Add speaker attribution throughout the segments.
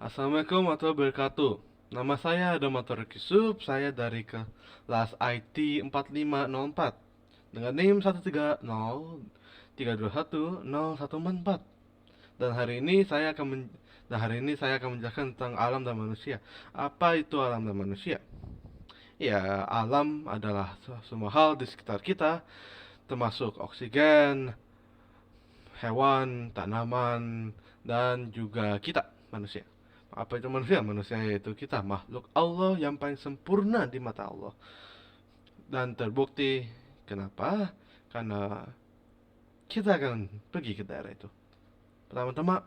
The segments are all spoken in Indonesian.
Speaker 1: Assalamualaikum warahmatullahi wabarakatuh. Nama saya Domator Kisub, saya dari kelas IT 4504 dengan NIM 130321014. Dan hari ini saya akan menjelaskan tentang alam dan manusia. Apa itu alam dan manusia? Ya, alam adalah semua hal di sekitar kita, termasuk oksigen, hewan, tanaman, dan juga kita, manusia. Apa itu manusia? Manusia yaitu kita, makhluk Allah yang paling sempurna di mata Allah. Dan terbukti, kenapa? Karena kita akan pergi ke daerah itu. Pertama-tama,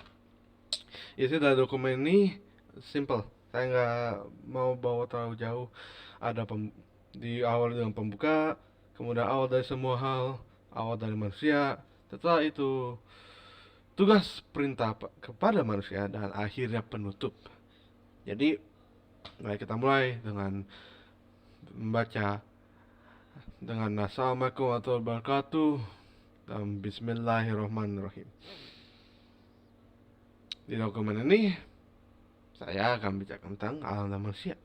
Speaker 1: isi dari dokumen ini simple. Saya nggak mau bawa terlalu jauh. Di awal dengan pembuka, kemudian awal dari semua hal, awal dari manusia. Setelah itu tugas perintah kepada manusia, dan akhirnya penutup. Jadi, mari kita mulai dengan membaca dengan Assalamualaikum warahmatullahi wabarakatuh dan Bismillahirrahmanirrahim. Di dokumen ini saya akan bicara tentang alam dan manusia.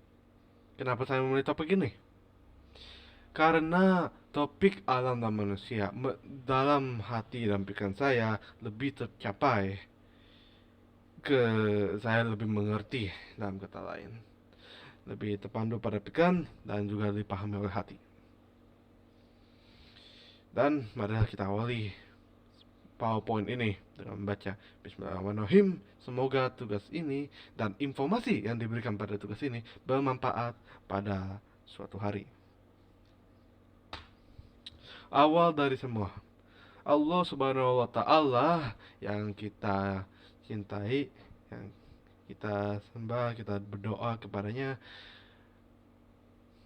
Speaker 1: Kenapa saya memilih topik ini? Karena topik alam dan manusia dalam hati dan pikiran saya lebih tercapai, saya lebih mengerti, dalam kata lain, lebih terpandu pada pikiran dan juga dipahami oleh hati. Dan marilah kita awali PowerPoint ini dengan membaca Bismillahirrahmanirrahim. Semoga tugas ini dan informasi yang diberikan pada tugas ini bermanfaat pada suatu hari. Awal dari semua, Allah Subhanahu wa Ta'ala yang kita cintai, yang kita sembah, kita berdoa kepadanya,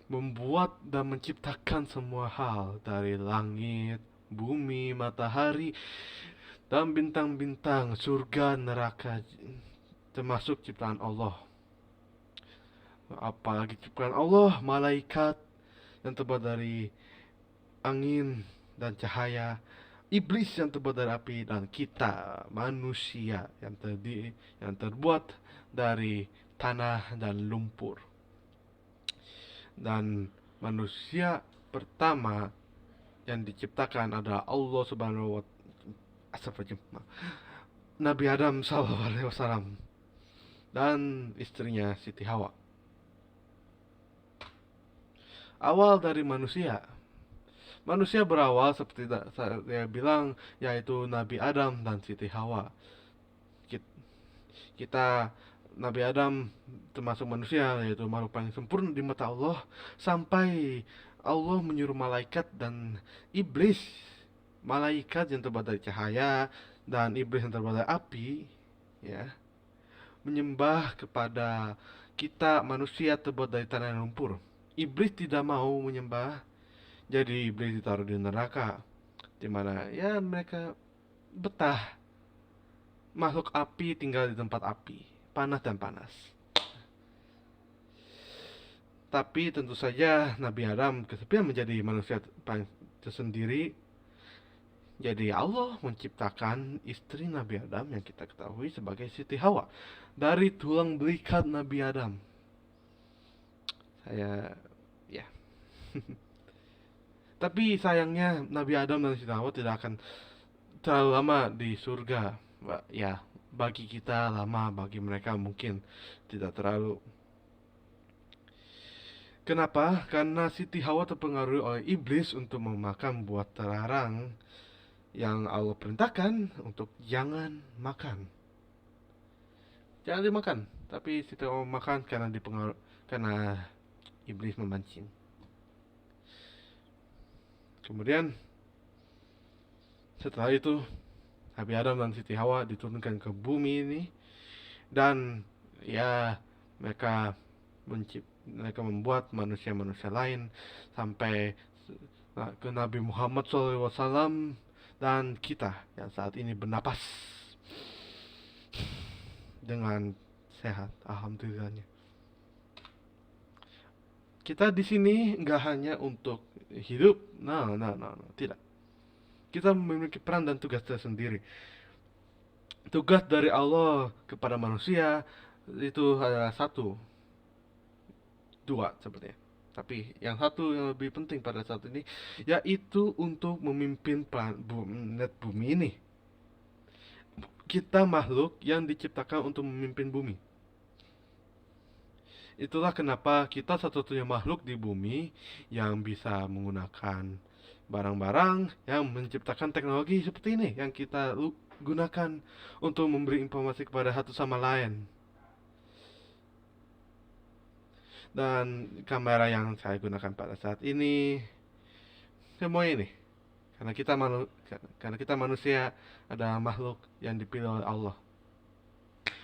Speaker 1: membuat dan menciptakan semua hal dari langit, bumi, matahari, dan bintang-bintang, surga, neraka, termasuk ciptaan Allah. Apalagi ciptaan Allah, malaikat yang terbuat dari angin dan cahaya, iblis yang terbuat dari api, dan kita manusia yang terbuat dari tanah dan lumpur. Dan manusia pertama yang diciptakan adalah Allah Subhanahu wa Ta'ala, Nabi Adam SAW, dan istrinya Siti Hawa. Awal dari Manusia berawal seperti saya bilang, yaitu Nabi Adam dan Siti Hawa. Kita, Nabi Adam termasuk manusia, yaitu makhluk paling sempurna di mata Allah, sampai Allah menyuruh malaikat dan iblis, malaikat yang terbuat dari cahaya dan iblis yang terbuat dari api, ya, menyembah kepada kita manusia terbuat dari tanah dan lumpur. Iblis tidak mau menyembah. Jadi iblis ditaruh di neraka, di mana ya mereka betah. Makhluk api tinggal di tempat api, panas dan panas. Tapi tentu saja Nabi Adam kesepian menjadi manusia tersendiri. Jadi Allah menciptakan istri Nabi Adam yang kita ketahui sebagai Siti Hawa dari tulang belikat Nabi Adam. Ya. Tapi sayangnya Nabi Adam dan Siti Hawa tidak akan terlalu lama di surga. Ya, bagi kita lama, bagi mereka mungkin tidak terlalu. Kenapa? Karena Siti Hawa terpengaruh oleh iblis untuk memakan buah terlarang yang Allah perintahkan untuk jangan makan. Jangan dimakan, tapi Siti Hawa makan karena iblis memancing. Kemudian setelah itu Nabi Adam dan Siti Hawa diturunkan ke bumi ini, dan ya mereka membuat manusia-manusia lain sampai ke Nabi Muhammad SAW dan kita yang saat ini bernapas dengan sehat, alhamdulillahnya. Kita di sini nggak hanya untuk hidup, tidak. Kita memiliki peran dan tugas tersendiri. tugas dari Allah kepada manusia itu adalah satu, dua sepertinya. Tapi yang satu yang lebih penting pada saat ini yaitu untuk memimpin planet bumi ini. Kita makhluk yang diciptakan untuk memimpin bumi. Itulah kenapa kita satu-satunya makhluk di bumi yang bisa menggunakan barang-barang yang menciptakan teknologi seperti ini yang kita gunakan untuk memberi informasi kepada satu sama lain. Dan kamera yang saya gunakan pada saat ini semua ini karena kita manusia adalah makhluk yang dipilih oleh Allah.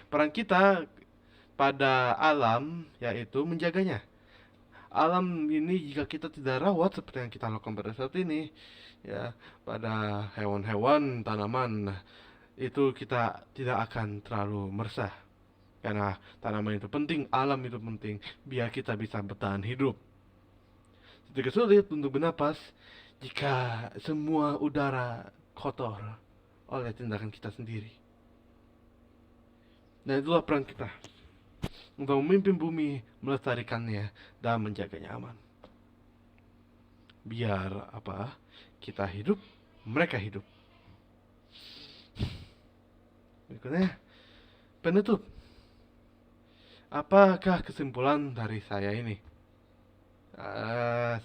Speaker 1: Peran kita pada alam yaitu menjaganya. Alam ini jika kita tidak rawat seperti yang kita lakukan pada saat ini, ya, pada hewan-hewan, tanaman, itu kita tidak akan terlalu meresah. Karena tanaman itu penting, alam itu penting, biar kita bisa bertahan hidup. Sedikit sulit untuk bernapas jika semua udara kotor oleh tindakan kita sendiri. Dan itulah peran kita untuk memimpin bumi, melestarikannya, dan menjaganya aman. Biar apa? Kita hidup, mereka hidup. Berikutnya, penutup. Apakah kesimpulan dari saya ini?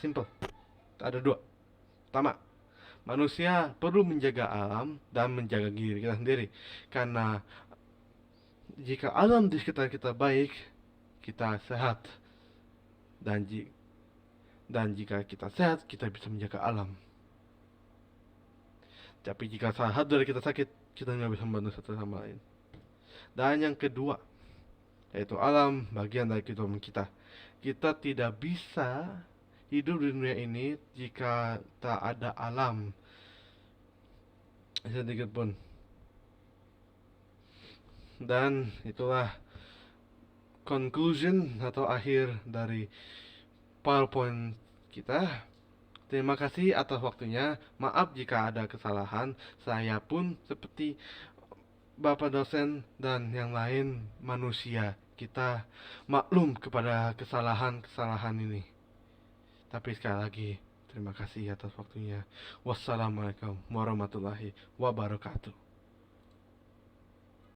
Speaker 1: Simple. Ada dua. Pertama, manusia perlu menjaga alam dan menjaga diri kita sendiri. Karena jika alam di sekitar kita baik, kita sehat. Dan jika kita sehat, kita bisa menjaga alam. Tapi jika satu dari kita sakit, kita nggak bisa membantu satu sama lain. Dan yang kedua, yaitu alam bagian dari kehidupan kita. Kita tidak bisa hidup di dunia ini jika tak ada alam sedikit pun. Dan itulah conclusion atau akhir dari PowerPoint kita. Terima kasih atas waktunya. Maaf jika ada kesalahan. Saya pun seperti Bapak dosen dan yang lain manusia. Kita maklum kepada kesalahan-kesalahan ini. Tapi sekali lagi, terima kasih atas waktunya. Wassalamualaikum warahmatullahi wabarakatuh.